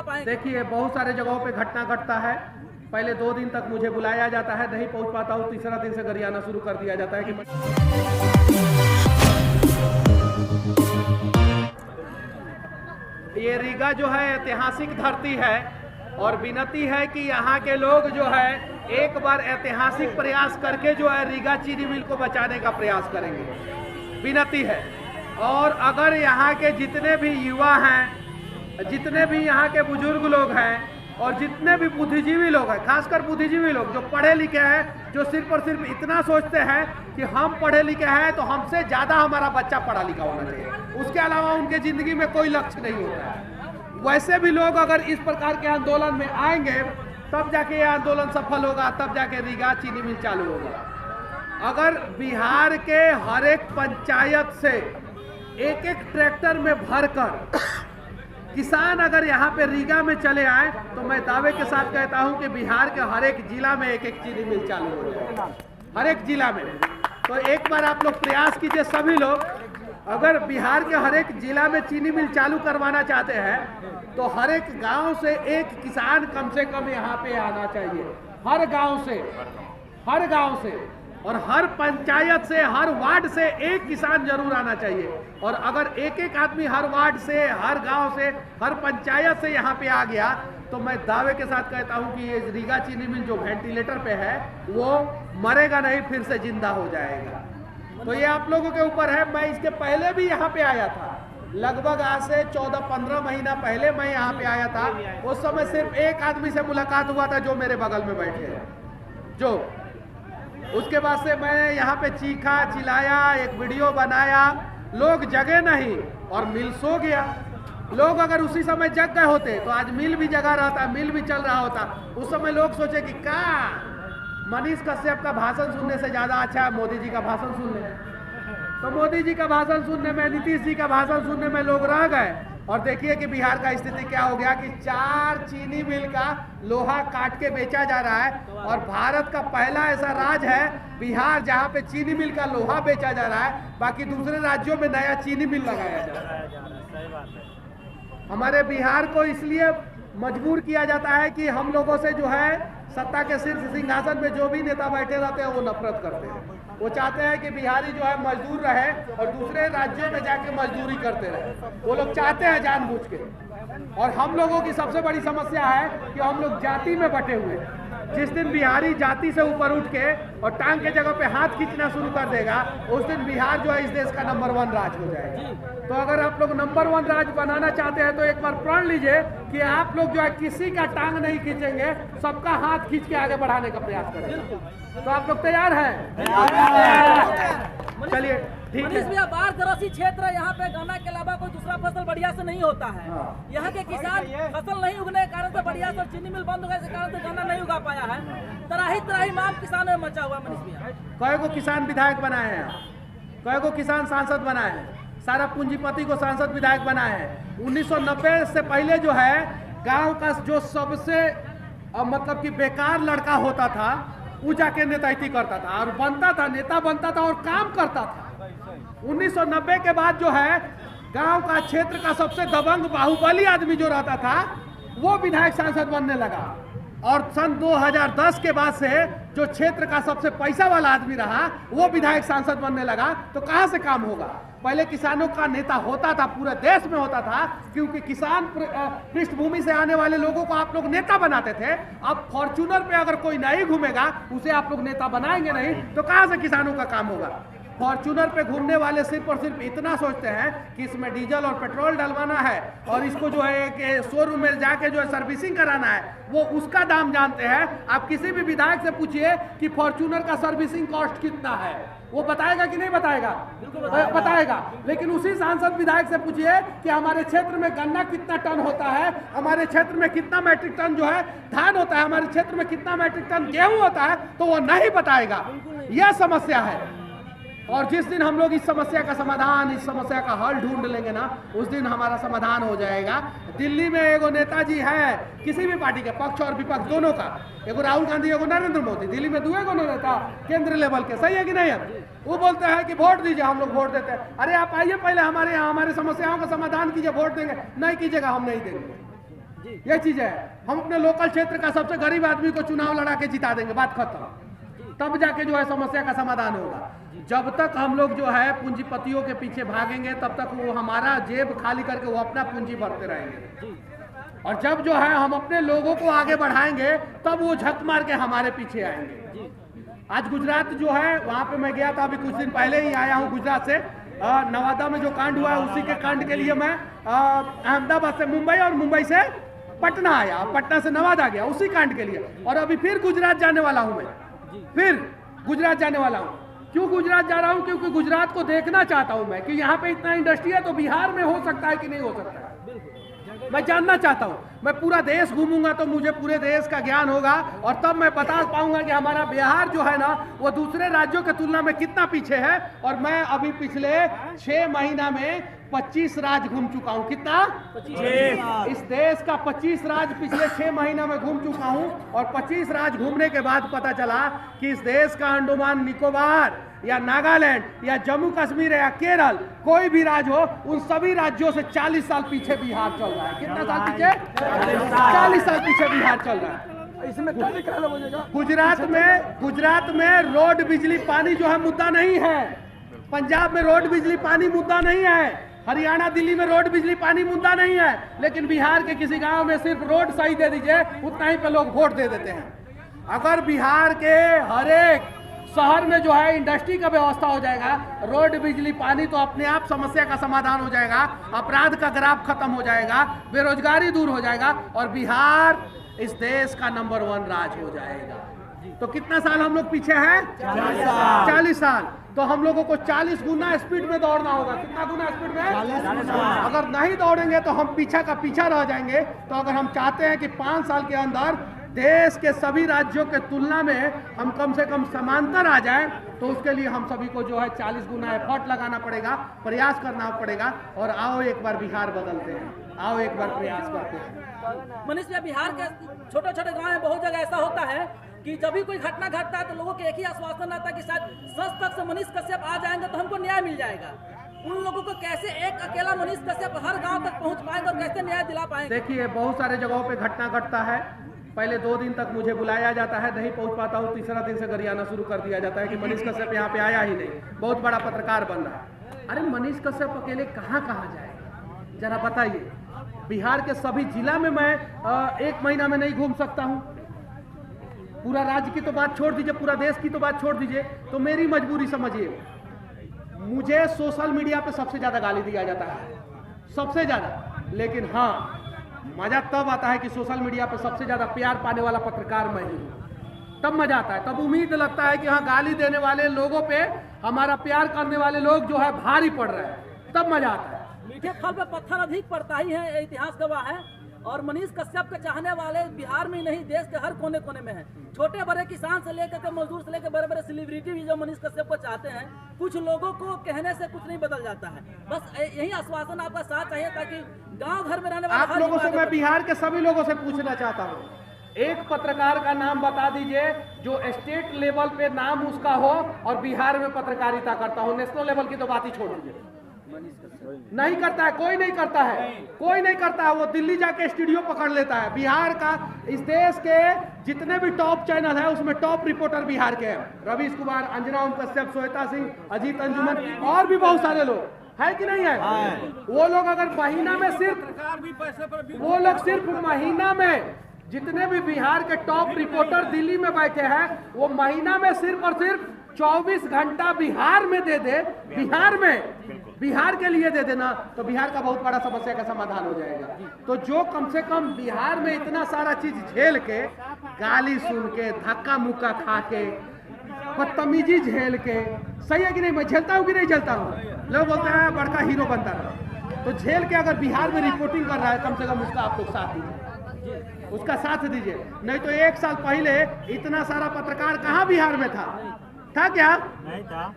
आप आएंगे? देखिए, बहुत सारे जगहों पे घटना घटता है। पहले 2 दिन तक मुझे बुलाया जाता है, नहीं पहुंच पाता हूँ, तीसरा दिन से गरियाना शुरू कर दिया जाता है कि ये रीगा जो है ऐतिहासिक धरती है और विनती है कि यहाँ के लोग जो है एक बार ऐतिहासिक प्रयास करके जो है रीगा चीनी मिल को बचाने का प्रयास करेंगे, विनती है। और अगर यहाँ के जितने भी युवा हैं, जितने भी यहाँ के बुजुर्ग लोग हैं और जितने भी बुद्धिजीवी लोग हैं, खासकर बुद्धिजीवी लोग जो पढ़े लिखे हैं, जो सिर्फ और सिर्फ इतना सोचते हैं कि हम पढ़े लिखे हैं तो हमसे ज़्यादा हमारा बच्चा पढ़ा लिखा होना चाहिए, उसके अलावा उनके ज़िंदगी में कोई लक्ष्य नहीं होता है, वैसे भी लोग अगर इस प्रकार के आंदोलन में आएंगे तब जाके ये आंदोलन सफल होगा, तब जाके रीगा चीनी मिल चालू होगा। अगर बिहार के हर एक पंचायत से एक एक ट्रैक्टर में भरकर किसान अगर यहाँ पे रीगा में चले आए तो मैं दावे के साथ कहता हूँ कि बिहार के हर एक जिला में एक एक चीनी मिल चालू हो जाएगा, हर एक जिला में। तो एक बार आप लोग प्रयास कीजिए, सभी लोग, अगर बिहार के हर एक जिला में चीनी मिल चालू करवाना चाहते हैं तो हर एक गांव से एक किसान कम से कम यहाँ पे आना चाहिए, हर गांव से, और हर पंचायत से, हर वार्ड से एक किसान जरूर आना चाहिए। और अगर एक एक आदमी हर वार्ड से, हर गांव से, हर पंचायत से यहाँ पे आ गया तो मैं दावे के साथ कहता हूँ कि ये रीगा चीनी मिल जो वेंटिलेटर पे है वो मरेगा नहीं, फिर से जिंदा हो जाएगा। तो ये आप लोगों के ऊपर है। मैं इसके पहले भी यहाँ पे आया था, लगभग आज से 14-15 महीना पहले मैं यहाँ पे आया था। उस समय सिर्फ एक आदमी से मुलाकात हुआ था जो मेरे बगल में बैठे हैं, जो उसके बाद से मैं यहाँ पे चीखा चिल्लाया, एक वीडियो बनाया, लोग जगे नहीं और मिल सो गया। लोग अगर उसी समय जग गए होते तो आज मिल भी जगा रहता, मिल भी चल रहा होता। उस समय लोग सोचे कि का मनीष कश्यप का भाषण सुनने से ज्यादा अच्छा है मोदी जी का भाषण सुन ले। तो मोदी जी का भाषण सुनने में, नीतीश जी का भाषण सुनने में लोग रह गए। और देखिए कि बिहार का स्थिति क्या हो गया कि 4 चीनी मिल का लोहा काट के बेचा जा रहा है। और भारत का पहला ऐसा राज्य है बिहार जहां पे चीनी मिल का लोहा बेचा जा रहा है, बाकी दूसरे राज्यों में नया चीनी मिल लगाया जा रहा है। हमारे बिहार को इसलिए मजबूर किया जाता है कि हम लोगों से जो है सत्ता के शीर्ष सिंहासन में जो भी नेता बैठे रहते हैं वो नफरत करते हैं। वो चाहते हैं कि बिहारी जो है मजदूर रहे और दूसरे राज्यों में जाके मजदूरी करते रहे, वो लोग चाहते हैं जानबूझ के। और हम लोगों की सबसे बड़ी समस्या है कि हम लोग जाति में बटे हुए हैं। जिस दिन बिहारी जाति से ऊपर उठ के और टांग के जगह पे हाथ खींचना शुरू कर देगा, उस दिन बिहार जो है इस देश का नंबर 1 राज्य हो जाएगा। तो अगर आप लोग नंबर 1 राज्य बनाना चाहते हैं तो एक बार प्रण लीजिए कि आप लोग जो है किसी का टांग नहीं खींचेंगे, सबका हाथ खींच के आगे बढ़ाने का प्रयास करेंगे। तो आप लोग तैयार हैं? चलिए ठीक है। भैया, बाढ़ ग्रसित क्षेत्र है, यहाँ पे गन्ना के अलावा कोई दूसरा फसल बढ़िया से नहीं होता है। यहाँ के किसान फसल नहीं उगने के कारण से बढ़िया से चीनी मिल बंद हो गए, इस कारण से गन्ना नहीं उगा पाया है। तराही माम किसानों में मचा हुआ। मनीष भैया, कई को किसान विधायक बनाए हैं, कई को किसान सांसद बनाए हैं, सारा पूंजीपति को सांसद विधायक बनाए हैं। 1990 से पहले जो है गांव का जो सबसे मतलब कि बेकार लड़का होता था वो जाके नेताइती करता था और बनता था, नेता बनता था और काम करता था। 1990 के बाद जो है गांव का, क्षेत्र का सबसे दबंग बाहुबली आदमी जो रहता था वो विधायक सांसद बनने लगा। और सन 2010 के बाद से जो क्षेत्र का सबसे पैसा वाला आदमी रहा वो विधायक सांसद बनने लगा। तो कहां से काम होगा? पहले किसानों का नेता होता था, पूरे देश में होता था, क्योंकि किसान पृष्ठभूमि से आने वाले लोगों को आप लोग नेता बनाते थे। अब फॉर्च्यूनर पे अगर कोई नहीं घूमेगा उसे आप लोग नेता बनाएंगे नहीं, तो कहां से किसानों का काम होगा? फॉर्च्यूनर पे घूमने वाले सिर्फ और सिर्फ इतना सोचते हैं कि इसमें डीजल और पेट्रोल डलवाना है और इसको जो है एक शोरूम में जाके जो है सर्विसिंग कराना है, वो उसका दाम जानते हैं। आप किसी भी विधायक से पूछिए कि फॉर्च्यूनर का सर्विसिंग कॉस्ट कितना है, वो बताएगा कि नहीं बताएगा? बताएगा। लेकिन उसी सांसद विधायक से पूछिए कि हमारे क्षेत्र में गन्ना कितना टन होता है, हमारे क्षेत्र में कितना मैट्रिक टन जो है धान होता है, हमारे क्षेत्र में कितना मैट्रिक टन गेहूं होता है, तो वो नहीं बताएगा। यह समस्या है। और जिस दिन हम लोग इस समस्या का समाधान, इस समस्या का हल ढूंढ लेंगे ना, उस दिन हमारा समाधान हो जाएगा। दिल्ली में एगो नेताजी है किसी भी पार्टी के, पक्ष और विपक्ष दोनों का, एगो राहुल गांधी, एगो नरेंद्र मोदी। दिल्ली में 2 गो नेता केंद्र लेवल के, सही है कि नहीं है? वो बोलते हैं कि वोट दीजिए, हम लोग वोट देते हैं। अरे आप आइए पहले हमारे यहाँ, हमारे समस्याओं का समाधान कीजिए, वोट देंगे। नहीं कीजिएगा, हम नहीं देंगे। ये चीज है। हम अपने लोकल क्षेत्र का सबसे गरीब आदमी को चुनाव लड़ा के जिता देंगे, बात खत्म। तब जाके जो है समस्या का समाधान होगा। जब तक हम लोग जो है पूंजीपतियों के पीछे भागेंगे तब तक वो हमारा जेब खाली करके वो अपना पूंजी भरते रहेंगे, और जब जो है हम अपने लोगों को आगे बढ़ाएंगे तब वो झक मार के हमारे पीछे आएंगे। आज गुजरात जो है वहां पे मैं गया था, अभी कुछ दिन पहले ही आया हूँ गुजरात से। नवादा में जो कांड हुआ है उसी के कांड के लिए मैं अहमदाबाद से मुंबई और मुंबई से पटना आया, पटना से नवादा गया उसी कांड के लिए। और अभी फिर गुजरात जाने वाला हूँ मैं, फिर गुजरात जाने वाला हूँ। क्यों गुजरात जा रहा हूँ? क्योंकि गुजरात को देखना चाहता हूँ मैं कि यहाँ पे इतना इंडस्ट्री है तो बिहार में हो सकता है कि नहीं हो सकता है, मैं जानना चाहता हूँ। मैं पूरा देश घूमूंगा तो मुझे पूरे देश का ज्ञान होगा और तब मैं बता पाऊंगा कि हमारा बिहार जो है ना वो दूसरे राज्यों की तुलना में कितना पीछे है। और मैं अभी पिछले 6 महीना में 25 राज्य घूम चुका हूँ। कितना? 25। इस देश का 25 राज्य पिछले 6 महीना में घूम चुका हूँ। और 25 राज्य घूमने के बाद पता चला कि इस देश का अंडमान निकोबार या नागालैंड या जम्मू कश्मीर या केरल कोई भी राज्य हो, उन सभी राज्यों से 40 साल पीछे बिहार चल रहा है। कितना साल पीछे? 40 साल पीछे बिहार चल रहा है। इसमें गुजरात में रोड बिजली पानी जो है मुद्दा नहीं है। पंजाब में रोड बिजली पानी मुद्दा नहीं है। हरियाणा दिल्ली में रोड बिजली पानी मुद्दा नहीं है। लेकिन बिहार के किसी गांव में सिर्फ रोड सही दे दीजिए, उतना ही पे लोग वोट दे देते हैं। अगर बिहार के हर एक शहर में जो है इंडस्ट्री का व्यवस्था हो जाएगा, रोड बिजली पानी, तो अपने आप समस्या का समाधान हो जाएगा, अपराध का ग्राफ खत्म हो जाएगा, बेरोजगारी दूर हो जाएगा और बिहार इस देश का नंबर 1 राज्य हो जाएगा। तो कितना साल हम लोग पीछे हैं? 40 साल। तो हम लोगों को 40 गुना स्पीड में दौड़ना होगा। कितना गुना स्पीड में? 40 अगर नहीं दौड़ेंगे तो हम पीछा का पीछा रह जाएंगे। तो अगर हम चाहते हैं कि 5 साल के अंदर देश के सभी राज्यों के तुलना में हम कम से कम समांतर आ जाएं, तो उसके लिए हम सभी को जो है 40 गुना एफर्ट लगाना पड़ेगा, प्रयास करना पड़ेगा। और आओ एक बार बिहार बदलते हैं, आओ एक बार प्रयास करते हैं। मनीष भैया, बिहार के छोटे छोटे गांव में बहुत जगह ऐसा होता है कि जब भी कोई घटना घटता है तो लोगों के एक ही आश्वासन आता है कि शायद सच तक से मनीष कश्यप आ जाएंगे तो हमको न्याय मिल जाएगा। उन लोगों को कैसे एक अकेला मनीष कश्यप हर गांव तक पहुंच पाएंगे और कैसे न्याय दिला पाएंगे? देखिए, बहुत सारे जगहों पे घटना घटता है। पहले 2 दिन तक मुझे बुलाया जाता है, नहीं पहुंच पाता हूँ, तीसरा दिन से गरियाना शुरू कर दिया जाता है कि मनीष कश्यप यहाँ पे आया ही नहीं, बहुत बड़ा पत्रकार बन रहा है। अरे मनीष कश्यप अकेले कहाँ जाएगा, जरा बताइए। बिहार के सभी जिला में मैं 1 महीना में नहीं घूम सकता हूँ। पूरा राज्य की तो बात छोड़ दीजिए, पूरा देश की तो बात छोड़ दीजिए। तो मेरी मजबूरी समझिए, मुझे सोशल मीडिया पे सबसे ज्यादा गाली दिया जाता है, सबसे ज्यादा। लेकिन हाँ, मजा तब आता है कि सोशल मीडिया पे सबसे ज्यादा प्यार पाने वाला पत्रकार मैं ही हूँ। तब मजा आता है, तब उम्मीद लगता है कि हाँ, गाली देने वाले लोगों पे हमारा प्यार करने वाले लोग जो है भारी पड़ रहे हैं, तब मजा आता है। मीठे फल पे पत्थर अधिक पड़ता ही है, इतिहास गवाह है। और मनीष कश्यप के चाहने वाले बिहार में ही नहीं, देश के हर कोने कोने में है। छोटे बड़े किसान से लेकर के मजदूर से लेकर बड़े बड़े सेलिब्रिटी भी जो मनीष कश्यप को चाहते हैं। कुछ लोगों को कहने से कुछ नहीं बदल जाता है, बस यही आश्वासन आपका साथ चाहिए ताकि गांव घर में रहने वाले आप लोगों से मैं बिहार के सभी लोगों से पूछना चाहता हूँ, एक पत्रकार का नाम बता दीजिए जो स्टेट लेवल पे नाम उसका हो और बिहार में पत्रकारिता करता हो। नेशनल लेवल की तो बात ही छोड़ दीजिए, नहीं करता है, कोई नहीं करता है, कोई नहीं करता है। वो दिल्ली जाके स्टूडियो पकड़ लेता है। बिहार का, इस देश के जितने भी टॉप चैनल है उसमें टॉप रिपोर्टर बिहार के हैं। रवीश कुमार, अंजना ओम कश्यप, श्वेता सिंह, अजीत अंजुमन और भी बहुत सारे लोग है कि नहीं है। वो लोग अगर महीना में सिर्फ महीना में जितने भी बिहार के टॉप रिपोर्टर दिल्ली में बैठे हैं, वो महीना में सिर्फ और सिर्फ 24 घंटा बिहार में दे दे, बिहार के लिए दे देना, तो बिहार का बहुत बड़ा समस्या का समाधान हो जाएगा। तो जो कम से कम बिहार में इतना सारा चीज झेल के, गाली सुन के, धक्का मुक्का खा के, बदतमीजी झेल के, सही है कि नहीं, मैं झेलता हूँ कि नहीं झेलता हूँ। लोग बोलते हैं बड़का हीरो बनता रहा, तो झेल के अगर बिहार में रिपोर्टिंग कर रहा है, कम से कम उसका आप लोग साथ दीजिए, उसका साथ दीजिए। नहीं तो 1 साल पहले इतना सारा पत्रकार कहाँ बिहार में था क्या? नहीं था,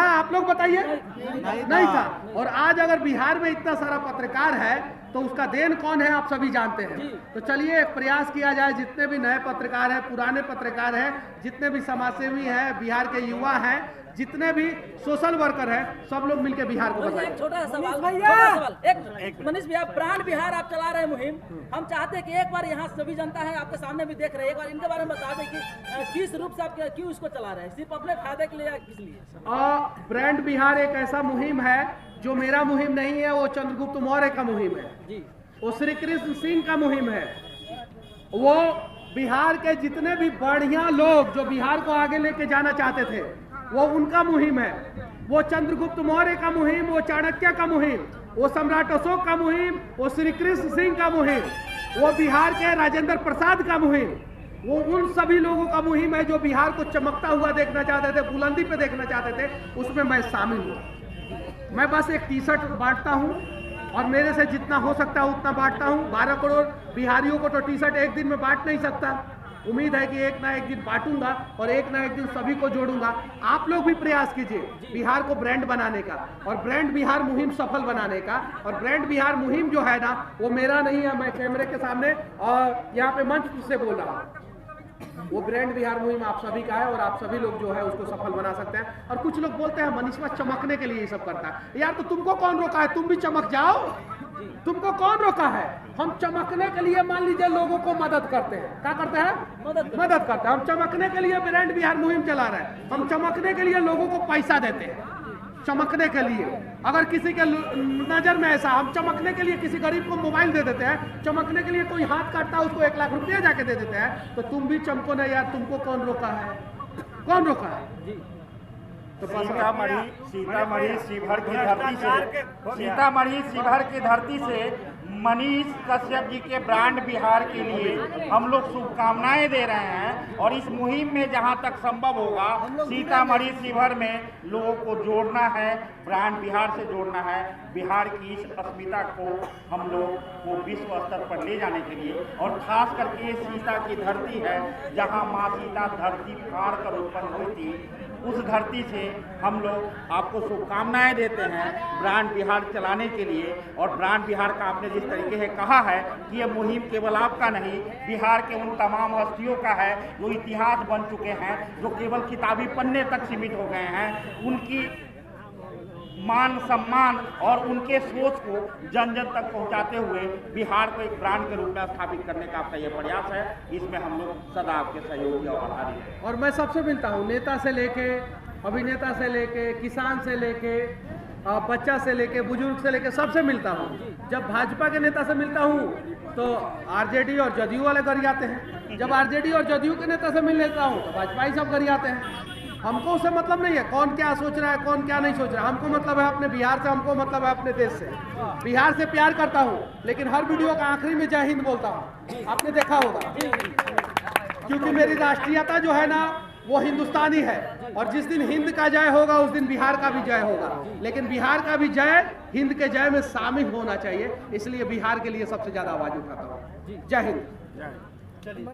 आप लोग बताइए, नहीं था। और आज अगर बिहार में इतना सारा पत्रकार है तो उसका देन कौन है आप सभी जानते हैं। तो चलिए एक प्रयास किया जाए, जितने भी नए पत्रकार हैं, पुराने पत्रकार हैं, जितने भी समाजसेवी हैं, बिहार के युवा हैं, जितने भी सोशल वर्कर है सब लोग मिलकर बिहार को एक बचाएं। छोटा सा सवाल, एक मनीष भैया, ब्रांड बिहार आप चला रहे हैं मुहिम, हम चाहते हैं कि एक बार यहाँ सभी जनता है आपके सामने भी देख रहे हैं, एक बार इनके बारे में बता दें कि किस रूप से आप क्यों इसको चला रहे हैं, सिर्फ अपने फायदे के लिए या किस लिए? ब्रांड बिहार एक ऐसा मुहिम है जो मेरा मुहिम नहीं है, वो चंद्रगुप्त मौर्य का मुहिम है जी, वो श्री कृष्ण सिंह का मुहिम है। वो बिहार के जितने भी बढ़िया लोग जो बिहार को आगे लेके जाना चाहते थे वो उनका मुहिम है। वो चंद्रगुप्त मौर्य का मुहिम, वो चाणक्य का मुहिम, वो सम्राट अशोक का मुहिम, वो श्री कृष्ण सिंह का मुहिम, वो बिहार के राजेंद्र प्रसाद का मुहिम, वो उन सभी लोगों का मुहिम है जो बिहार को चमकता हुआ देखना चाहते थे, बुलंदी पे देखना चाहते थे। उसमें मैं शामिल हूँ। मैं बस एक टी शर्ट बांटता हूँ और मेरे से जितना हो सकता है उतना बांटता हूँ। 12 करोड़ बिहारियों को तो टी शर्ट एक दिन में बांट नहीं सकता। उम्मीद है कि एक ना एक दिन बांटूंगा और एक ना एक दिन सभी को जोड़ूंगा। आप लोग भी प्रयास कीजिए बिहार को ब्रांड बनाने का और ब्रांड बिहार मुहिम सफल बनाने का। और ब्रांड बिहार मुहिम जो है ना वो मेरा नहीं है, मैं कैमरे के सामने और यहाँ पे मंच से बोल रहा हूँ। वो ब्रांड बिहार मुहिम आप सभी का है और आप सभी लोग जो है उसको सफल बना सकते हैं। और कुछ लोग बोलते हैं मनीषवा चमकने के लिए ये सब करता है। यार तो तुमको कौन रोका है? तुम भी चमक जाओ। तुमको कौन रोका है? हम चमकने के लिए मान लीजिए लोगों को मदद करते हैं। क्या करते हैं? मदद करते हैं। हम चमकने के लिए ब्रांड बिहार मुहिम चला रहे हैं। हम चमकने के लिए लोगों को पैसा देते हैं, चमकने के लिए। अगर किसी के नजर में ऐसा, हम चमकने के लिए किसी गरीब को मोबाइल दे देते हैं, चमकने के लिए कोई हाथ काटता है उसको 1 लाख रुपया जाके दे देते हैं। तो तुम भी चमको ना यार। तुमको कौन रोका है? कौन रोका है? तो सीतामढ़ी शिवहर की धरती से, सीतामढ़ी शिवहर की धरती से मनीष कश्यप जी के ब्रांड बिहार के लिए हम लोग शुभकामनाएं दे रहे हैं। और इस मुहिम में जहां तक संभव होगा सीतामढ़ी शिवहर में लोगों को जोड़ना है, ब्रांड बिहार से जोड़ना है। बिहार की इस अस्मिता को हम लोग को विश्व स्तर पर ले जाने के लिए, और खास करके ये सीता की धरती है जहां माँ सीता धरती फाड़ कर उत्पन्न हुई थी, उस धरती से हम लोग आपको शुभकामनाएं देते हैं ब्रांड बिहार चलाने के लिए। और ब्रांड बिहार का आपने जिस तरीके से कहा है कि ये मुहिम केवल आपका नहीं, बिहार के उन तमाम हस्तियों का है जो इतिहास बन चुके हैं, जो केवल किताबी पन्ने तक सीमित हो गए हैं। उनकी मान सम्मान और उनके सोच को जन जन तक पहुंचाते हुए बिहार को एक ब्रांड के रूप में स्थापित करने का आपका ये प्रयास है। इसमें हम लोग सदा आपके सहयोगी और आभारी हैं। और मैं सबसे मिलता हूँ, नेता से लेके, अभिनेता से लेके, किसान से लेके, बच्चा से लेके, बुजुर्ग से लेके, सबसे मिलता हूँ। जब भाजपा के नेता से मिलता हूँ तो आरजेडी और जदयू वाले गरियाते हैं। जब आरजेडी और जदयू के नेता से मिल लेता हूँ तो भाजपा ही सब गरियाते हैं। हमको उससे मतलब नहीं है कौन क्या सोच रहा है, कौन क्या नहीं सोच रहा है। हमको मतलब है अपने बिहार से, हमको मतलब है अपने देश से। बिहार से प्यार करता हूँ, लेकिन हर वीडियो का आखिरी में जय हिंद बोलता हूँ। आपने देखा होगा, क्योंकि मेरी राष्ट्रीयता जो है ना वो हिंदुस्तानी है। और जिस दिन हिंद का जय होगा उस दिन बिहार का भी जय होगा। लेकिन बिहार का भी जय हिंद के जय में शामिल होना चाहिए। इसलिए बिहार के लिए सबसे ज्यादा आवाज उठाता हूँ। जय हिंद।